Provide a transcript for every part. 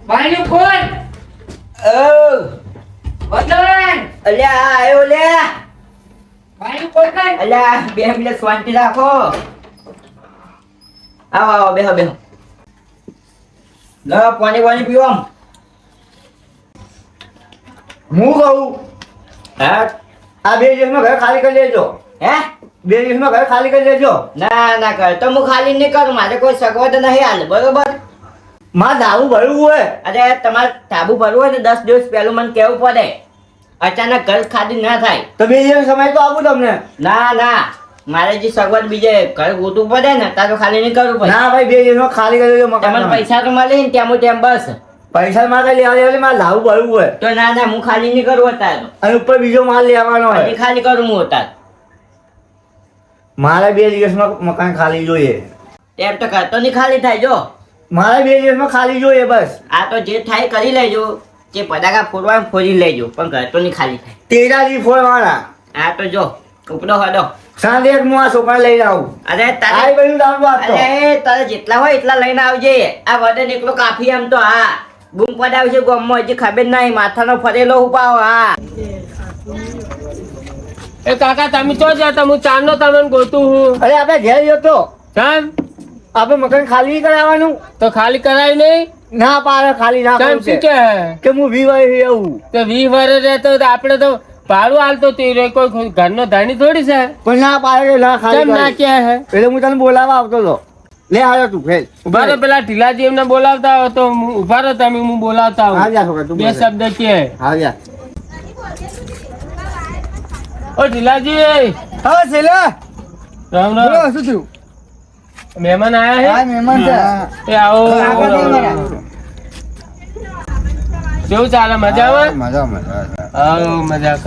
બાયનું કોણ? વતન અલ્યા આયો લે. બાયનું કોણ કાંઈ? અલ્યા 2 મિનિટ શાંતિ રાખો. આવો બેહો બેહો. લો પાણી પીવો. હું કહું હા આ 2 દિવસમાં ઘર ખાલી કરી લેજો. હે 2 દિવસમાં ઘર ખાલી કરી લેજો. ના કર તો હું ખાલી નહીં કરું. મારે કોઈ સગવડ નહીં હાલ બરોબર. માં દારૂ ભરવું હોય. અરે તમારે તાબુ ભરવું હોય ને 10 દિવસ પહેલું મને કહેવું પડે. અચાનક ઘર ખાલી ના થાય. તો 2 દિવસ સમય તો આપું તમને. ના મારે જે સગવડ બીજે ઘર ગોતવું પડે ને તાર તો ખાલી નહીં કરવું પડે. ના ભાઈ 2 દિવસમાં ખાલી કરી લેજો મકાન. તમને પૈસા તો મળે ને તેમ તેમ બસ. પૈસા માં કઈ લેવા લેવા મારે દારૂ ભરવું હોય. તો ના હું ખાલી નહીં કરું અત્યારે. અને ઉપર બીજો માલ લેવાનો હજી હોય. ખાલી કરું હું અત્યારે. મારે 2 દિવસમાં મકાન ખાલી જોઈએ. એમ તો કરતો નહીં ખાલી થાય જો. મારે 2 દિવસમાં ખાલી જોઈએ બસ. આ તો જે થાય કરી લેજો. જે પટાકા ફોડવા એમ ફોડી લેજો પણ કરતો નહીં ખાલી થાય. તેરાજી ફોડવાના. આ તો જો ઉપડો હડો. સાંજે હું આ છોકરા લઈને આવું. અરે આ તારે બધું દારૂ આપતો. અરે તારે જેટલા હોય એટલા લઈને આવજે. આ વદન એકલો કાફી એમ તો હા. બૂમ પડાવશે ગામમાં હજી ખબર નહીં માથાનો ફરેલો ઉપાવ હા. એ કાકા તમે ચો જતા હું ચાંદનો તમને ગોતું હું. અરે આપણે ઘેર ગયો તો ચાંદ આપણે મકાન ખાલી નહીં કરાવવાનું. તો ખાલી કરાય નહીં. ના પાડે ખાલી ના ચાંદ કરું શું છે. કે કે હું વિવાહ આવું. તો 20 વર્ષ રહેતો તો આપણે તો ભાડું હાલતો કોઈ ઘરનો ધણી થોડી છે. પણ ના પાડે કે ના ખાલી કેમ ના કરું. કે હે એટલે હું તને બોલાવવા આવતો હતો. લે આવ્યો તું ફેર ઉભા રહો પેલા ઢીલાજી એમને બોલાવતા હો તો ઉભા રહો તમે હું બોલાવતા હોઉં. આવ્યા છોકરા તું બે બોલ. શબ્દ કે આવ્યા. ઓ ઢીલાજી હા છેલ્લા રામ બોલો રામ શું થયું? મહેમાન આયા હા મહેમાન છે. હે એ આવો આગળ જઈ મારા. કેવું ચાલે મજામાં મજા આવો મજા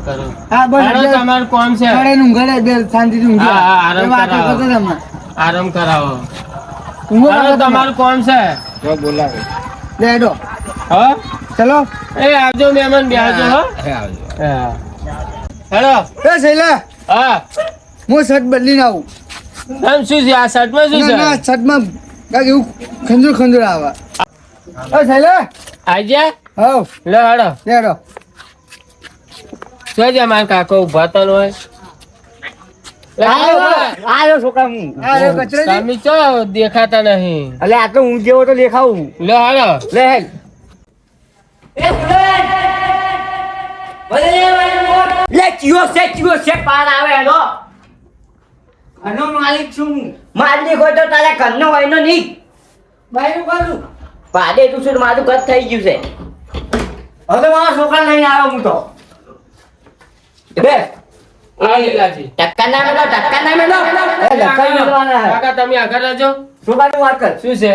કરો હા બસ હાલો, તમારું કોમ છે ઘરે ઊંઘે બે શાંતિથી ઊંઘે. હા, હા, આરામ એ વાતો કરાવો. કરતો તમને. આરામ કરાવો ઊંઘો હાલો, કરતો તમારું કોમ છે લે હેડો હા ચલો એ આવજો મહેમાન બે આવજો હો હા હેલો એ શૈલા હા હું શર્ટ બદલીને આવું. આમ શું છે આ શર્ટમાં શું છે ના શર્ટમાં કાંઈક એવું ખંજૂર આવે. એ શૈલા આઈ જા હવ લે હેડો લે હેડો. જોજે મારા કાકો ઉભા તો હોય આયો છોકરા હું. આયો કચરાજી. તમે ચો દેખાતા નહીં અલે આ તો હું જેવો તો દેખાવું. લે હેડો લે હેડ. લે ચિયો છે પાર આવે હેલો. આનો માલિક છું હું. મારી કોઈ તો તારા ઘરનો હોય નો નહીં. બાયનું કરું. પાડે તું શું મારું ઘર થઈ ગયું છે. હવે મારા છોકરા લઈને આવ્યો હું તો. બે આ લીલાજી ટક્કા ના મેલો. એ લખાઈ દેવાના હે. કાકા તમે આગળ રહેજો છોકરાની વાત કર. શું છે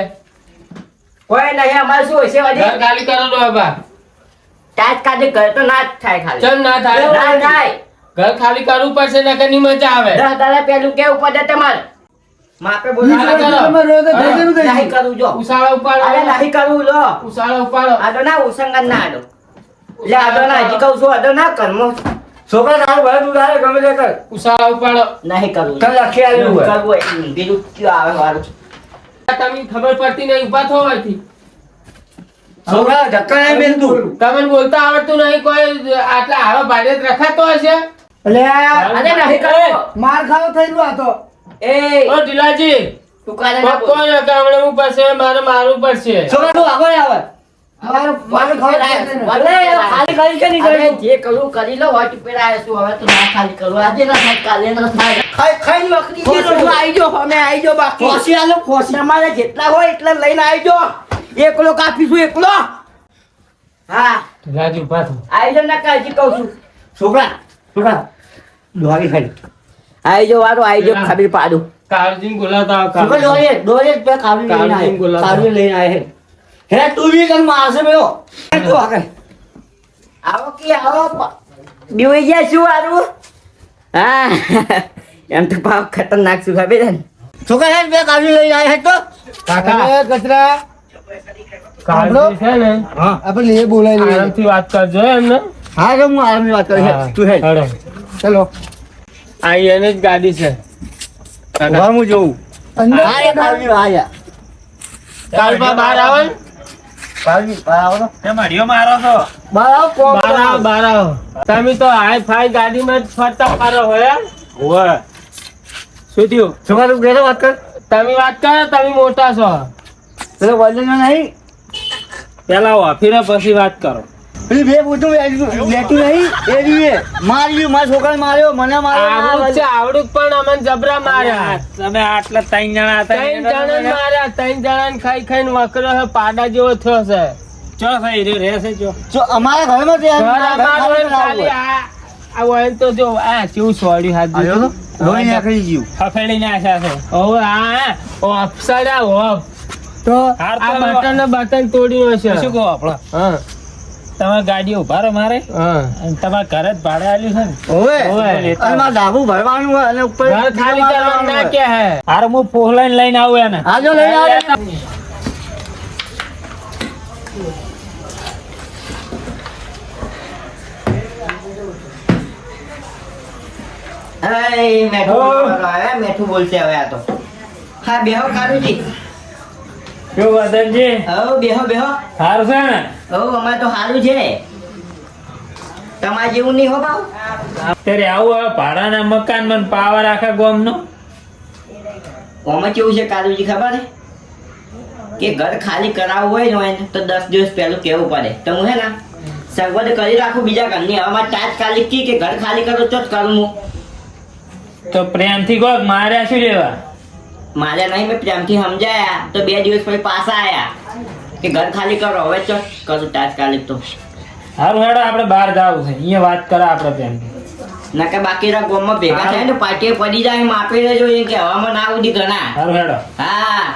કોઈ નહીં અમારે શું હશે ઘર વળી. ખાલી કરો નો બાબા તાજ કાજે ઘર તો ના જ થાય ખાલી. ચમ ના થાય ના થાય. ઘર ખાલી કરવું પડશે નકર ની મજા આવે 10 દાડા પેલું કેવું પડે તમારે. માપે ઈ બોલાવે છોકરા કરો. તમે રોજ જ જઈશું નહીં કઈ. કરું જો. ઉસાળો ઉપાડો અરે નહીં કરું લો. ઉસાળો ઉપાડો આડો ના ઉસંગન ના આડો. લે આડો ના હજી કહું છું આડો ના કર્મો. છોકરા તારું ભલે તું તારે ગમે તે કર. ઉસાળો ઉપાડો નહીં કરું. તને લખી આવ્યું હોય. કરવું હોય. બીજું કયું આવે વારું. તમને ખબર પડતી નહીં ઉભા થવાથી છોકરા ધક્કા નહીં મેલ તું. તમને બોલતા આવડતું નહીં કોઈ આટલા હારો ભાડે જ રખાતો હશે અલે અરે નહીં કરું. માર ખાવો થયેલું આ તો. એ ઓ ઢીલાજી તું કાલે ના બોલ. કોણ ગામડે હું પડશે મારે મારવું પડશે છોકરા તું આગળ આવે. મારું ખાવું ભલે ખાલી કરી કે નહીં કરી. જે કરું કરી લો વાટ ઉપર આવ્યો છું હવે તો ના ખાલી કરું આજે ના થાય કાલે ના થાય. ખાઈ વખરી ખોસી. આઈજો અમે આઈજો બાકી ખોસી આલો ખોસી અમારે જેટલા હોય એટલા લઈને આઈજો. એકલો કાપીશું એકલો. હા ઢીલાજી ઉભા થો આઈજો ના કાજી કહું છું. છોકરા દોરી ખાઈ. આઈજો વાળો આઈજો પેલા. ખબર પાડું. કાળજીને બોલાવતા આવો, છોકરા કાળજી. દોરી બે ખાવી લઈને કાળજી બોલાવો. આવે. ખાવી લઈને આવે. હે તું બી કર મારશે મેલો. તું આગળ. આવો કે આવો બીવી ગયા શું વાળું. હા એમ તો ભાવ ખતરનાક શું ખબર છે ને. છોકરા હે બે ખાવી લઈને આવે હે તો. કાકા કચરા. કાળજી છે ને હા આપણે એ બોલાવી લઈએ. આરામથી વાત કરજો એમને હા તો હું આરામની વાત કરું. હા, તું હે હેડો. ચલો આ એને જ ગાડી છે કાકા હું જોઉં. હા એ ખાવી આયા. કાલમાં બહાર આવે ને? પાવજી બહાર આવો તો તે મઢિયો મારો છો બહાર આવો કોમ બારાવ બારાવ તમે તો હાઈ ફાઈ ગાડીમાં જ ફરતા ફરો હોય ઓવે શું થયું છોકરા તું ઘેરે વાત કર તમે વાત કરો તમે મોટા છો પેલો વજન નહીં પેલા ઓફિને પછી વાત કરો પેલી બે પૂછું લેતું નહીં એ રીએ માર્યું મારા છોકરાને માર્યો મને આવડું છે આવડું પણ અમને જબરા માર્યા તમે આટલા 3 જણા હતા 3 જણાને માર્યા 3 જણાને ખાઈ ખાઈને વકરો છે પાડા જેવો થયો છે ચો થઈ રહ્યો રહેશે ચો જો અમારા ઘરમાં તે ઘર અમારું હોય ને ખાલી આ હોય તો જો આ કેવું સોડ્યું હાથ આવ્યો દીધું. તો લોહી નીકળી ગયું ફફેડીને આશા છે હવે આ ઓફસાડા ઓફ તો હાર આ તો બટન ને બટન તોડી હશે શું કહો આપણો હા તમે ગાડી ઉભા રહો મારે હા અને તમારા ઘરે જ ભાડે આલ્યું છે ને ઓવે ઓવે. અને મારે ધાબુ ભરવાનું હોય અને ઉપર ઘર ખાલી કરવાનું ના કે હે હાર હું પોહલાઈને લઈને આવું એને આજો લઈ આવો અરે મેઠું બોલવાનો આવ્યા, મેઠું બોલશે હવે આ તો હા બેહો કારુજી શું વદનજી હો બેહો બેહો સારું છે ને હો અમારે તો સારું છે તમારે જેવું નહીં હો બાઉ અત્યારે આવું હવે ભાડાના મકાન માં પાવર આખા ગામનો ઓમાં કેવું છે કારુજી ખબર છે કે ઘર ખાલી કરાવવું હોય ને તો 10 દિવસ પહેલું કેવું પડે તો હું હે ને સગવડ કરી રાખું બીજા ઘરની હવે મારે તાત્કાલિક કી કે ઘર ખાલી કરો તો જ કરું હું તો પ્રેમથી કહો માર્યા શું લેવા મારે નહીં મેં પ્રેમથી સમજાયા તો 2 દિવસ પછી પાછા આયા કે ઘર ખાલી કરો હવે ચો કરું તાત્કાલિક તો સારું હેડો આપણે બહાર જવું છે અહીંયા વાત કરે આપણે પ્રેમથી ના કે બાકીના ગામમાં ભેગા થાય ને પાટીએ પડી જાય એમ આપી દેજો એ કે હવામાં ના ઉડી ઘણા સારું હેડો હા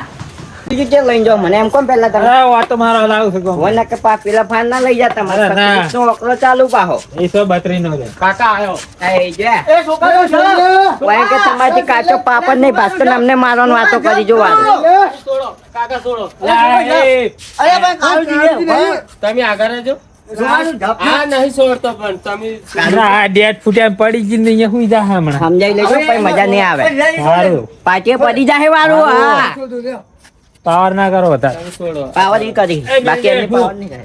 બીજું કે લઈને જાઓ મને એમ કોણ પહેલા તમે અરે વાતો મારો લાવું છે ગામ હોય કે પેલા ફાન ના લઈ જતા મારે અરે ના. 25 નો આંકડો ચાલુ પાહો એ 132 નો છે કાકા આવ્યો એ જે વાય કે તમારી કાચો પાપડ નહીં ભાસ્કર અમને મારવાનું વાતો કરી જો વાત છોડો કાકા છોડો અરે ભાઈ કાળુજી તમે આગળ રહેજો આ નહીં છોડતો પણ તમે આ ડેટ ફૂટ્યા પડી ગઈ ને અહીંયા હુઈ જા હમણાં સમજાઈ લેજો પછી મજા નહીં આવે સારું પાટીએ પડી જાય વાળું હા પાવર ના કરો વધારે તમે છોડો પાવર ઈ કરી બાકી એમને પાવર નહીં કરે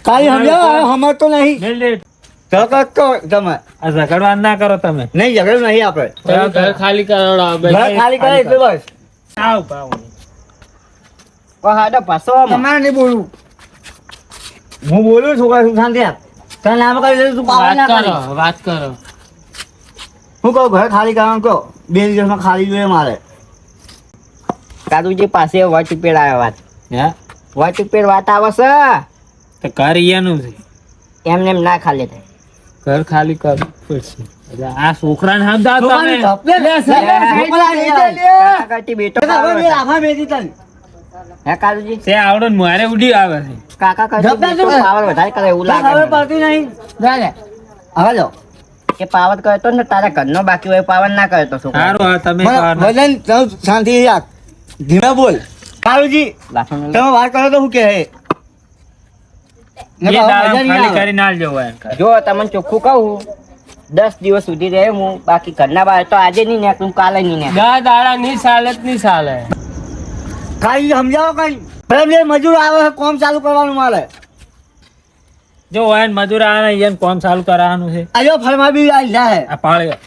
કાલી સમજાવો હમર તો નહીં મેલ દે. ઝઘડ તો તમે આ ઝઘડવા ના કરો તમે નહીં ઝઘડ નહીં આપણે તમે ઘર ખાલી કરાવડાવો ઘર ભાઈ. ખાલી કરે એટલે બસ આવ પાવ હાડો પાછો તમારે નહીં બોલવું હું બોલું છોકરા શું શાંતિ આપ તને નામ કરી દે તું પાવર ના વાત કરી કરો વાત કરો હું કહું ઘર ખાલી કરવાનું કહો 2 દિવસમાં ખાલી જોઈએ મારે કાદુજી પાસે વટ પેડ આવે વાત હે વટ પેડ વાત આવે છે તો ઘર અહીંયાનું છે એમને એમ ના ખાલી થાય ઘર ખાલી કરવું પડશે એટલે આ છોકરાને સમજાવ છોકરાને તમે ધપલે લે, છોકરા લઈ લે. કાકાથી બેટો હવે બે આભા બેટી તને. હે કાદુજી તે આવડો ને મારે ઉડી આવે છે કાકા કહે જપના બેટો શું? પાવર વધારે કરે એવું તને લાગે ખબર મને. પડતી નહીં જા લે. હવે લો કે પાવર કરતો ને તારા ઘરનો બાકી હોય પાવર ના કરતો છોકરો સારું હવે તમે પાવર ના- વજન તું શાંતિ રાખ ધીમે બોલ કાળુજી તમે વાત કરો તો શું કહે એ દાડમ ખાલી કરીને આલજો હવે એમ કહે. જો તમને ચોખ્ખું કહું 10 દિવસ સુધી રહે હું બાકી ઘરના બહાર તો આજે નહીં નીકળું કાલે નહીં નીકળું દા દાડા ની ચાલે જ નહીં ચાલે કાળુજી સમજાવો કઈ પેલા બે મજૂર આવે છે કોમ ચાલુ કરવાનું મારે જો હોય ને મજૂર આવે ને એને કામ ચાલુ કરાવવાનું છે આજો ફરમા બી આવી જાય આ પાળ્યો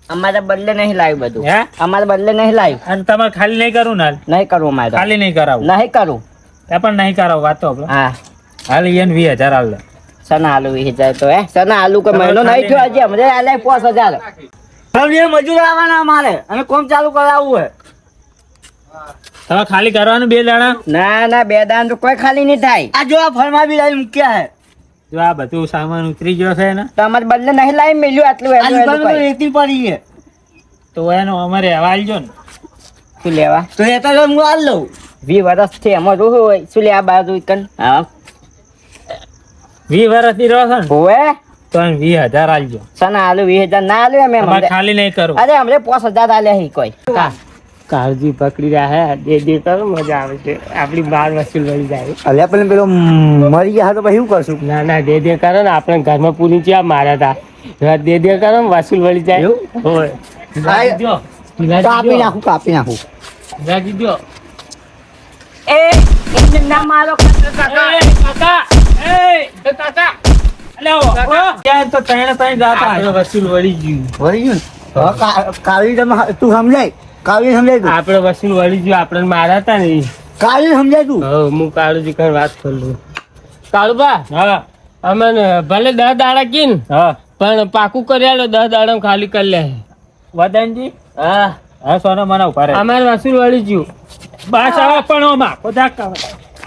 અમારે બદલે નહીં લાવ્યું બધું હે અમારે બદલે નહીં લાવ્યું અને તમારે ખાલી નહીં કરવું ને હાલ નહીં કરવું મારે ખાલી નહીં કરાવું નહીં કરું એ પણ નહીં કરાવું વાત તો આપણો હા હાલ એને 20,000 હાલ દે. સના આલુ વીસ હજાર તો હે સના આલુ કોઈ મહિનો નહીં થયો હજી અમને આલે 5000 પેલા બે મજૂર આવવાના મારે અને કોમ ચાલુ કરાવવું હોય તમે ખાલી કરવાનું 2 દાડા ના ના બે દાન તો કોઈ ખાલી નહીં થાય આ જો આ ફરમા બી આવી મૂક્યા હે જો આ બધું સામાન ઉતરી ગયો છે ને તો અમારે બદલે નહીં લાવી મેલ્યું આટલું આ એનું એનું દુકાન તો કોઈ. રેતી પડી છે તો એનો અમારે હવા આલજો ને શું લેવા તો રેતા તો હું આલ લઉં 20 વર્ષથી એમાં રૂહ હોય શું લેવા બાજુ કન હા 20 વર્ષથી રહો છો ને હોવે તો એને 20,000 આલજો સના આલુ 20000 ના આલ્યું એમ તમારે અમને. ખાલી નહીં કરવું અરે અમને 5000 આલ્યા હી કોઈ કાળજી પકડી રહ્યા હે દે દે કરો મજા આવે છે આપણી બાર વસૂલ વળી જાય અલ્યા પેલા પેલો મરી ગયા તો પછી શું કરશું ના ના દે દે કરો ને આપણે ઘરમાં પૂરી ચા માર્યા હતા દે દે કરો ને વસૂલ વળી જાય હોય કાપી નાખું રાજી દો એ એમને ના મારો કાકા ત્યાં તો ત્રણે ત્રણ જાતા આપણે વસૂલ વળી ગયું વળી ગયું ને? હવે કાળી તમે તું સમજાય કાળી સમજાય તું આપણે વસૂલ વળી ગયું આપણે મારા હતા ને ઈ. કાળી સમજાય તું હવે હું કાળુજી કઈ વાત કરું કાળુબા હા અમને ભલે 10 દાડા કીન હા પણ પાકું કરી આલો 10 દાડા ખાલી કરી લે વદનજી હા હા સોના મને ઉભા રહે અમારે વસૂલ વળી ગયું બસ હવે પણ ઓમાં બધા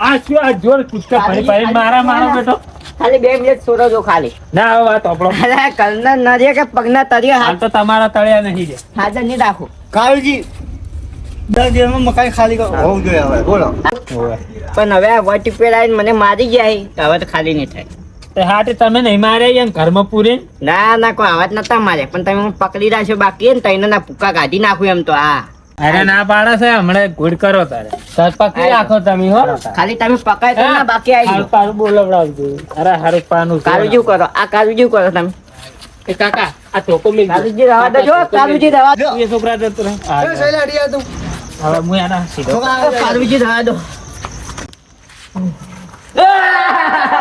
આ શું આ જોર કુસ્કા ફરી ફરી મારા મારો બેટો ખાલી 2 મિનિટ છોડો જો ખાલી ના હવે વાત આપણો અરે કલના નરિયા કે પગના તરિયા હાલ તો તમારા તળિયા નહીં રે હાજર નહીં રાખો કાળીજી 10 દિવસમાં મકાઈ ખાલી કરો હોવું જોઈએ હવે બોલો પણ હવે આ વટી પેલાઈને મને મારી ગયા હી. હવે તો ખાલી નહીં થાય તે હાટે તમે નહીં મારે એમ ઘરમાં પૂરે ના ના કોઈ આવાજ નતા મારે પણ તમે મને પકડી રાખશો બાકી ને તઈને ના ભૂકા કાઢી નાખું એમ તો હા અરે ના પાડે છે હમણાં ગુડ કરો તારે પકડી રાખો તમે હો ખાલી તમે પકાય તો ના બાકી આવી હારું પારું બોલવડાવજો અરે હારું પાનું કાલુજી કરો આ કાલુજી કરો તમે એ કાકા આ ધોકો મિલ કાલુજી રવા દો કાલુજી રવા દો એ છોકરા જતો રહે હવે હું એના સીધો કાલુજી રવા દો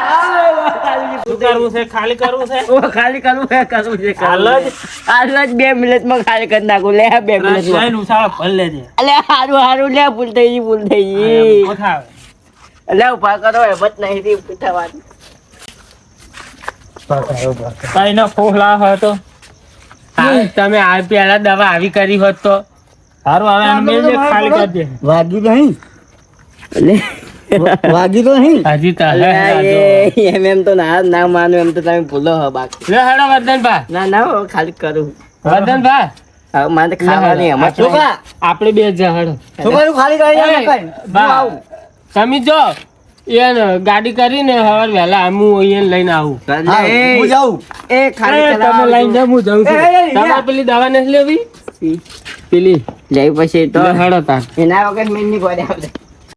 શું કરવું છે ખાલી કરવું છે ખાલી કરવું છે હાલ જ હાલ જ 2 મિનિટમાં ખાલી કરી નાખું લે 2 મિનિટમાં લઈને ઉછાળો ભર લેજે અલે હારું લે ભૂલ થઈ ગઈ કોઠા આવે એટલે ઉભા કરો હેમત નહીં થી પૂછવાની કઈ ના ફોહલા હોય તો તમે આ પેલા દવા આવી કરી હોત તો સારું હવે આને મેલ દે, ખાલી કરી દે વાગ્યું નહીં એટલે વાગ્યું તો નહીં હજી તો હે એમ તો ના માનું એમ તો તમે ભૂલો હો બાકી લે હેડો વર્ધનભા ના હવે ખાલી કરું વર્ધનભા હવે મારે તો ખાવાની હેમત નહીં. છોકરા આપણે બે જ હેડો છોકરાનું ખાલી કરી દે મકાઈ બા તમે જો એને ગાડી કરીને હવાર વહેલા હું અહીંયા લઈને આવું હા, હું જાઉં એ ખાલી એ, તમે લઈને જાઓ, હું જાઉં છું એ, એ, તમારે પેલી દવા નથી લેવી પેલી લઈ પછી તો લે હેડો તાર એના વગર મેં નહીં ગોળ્યા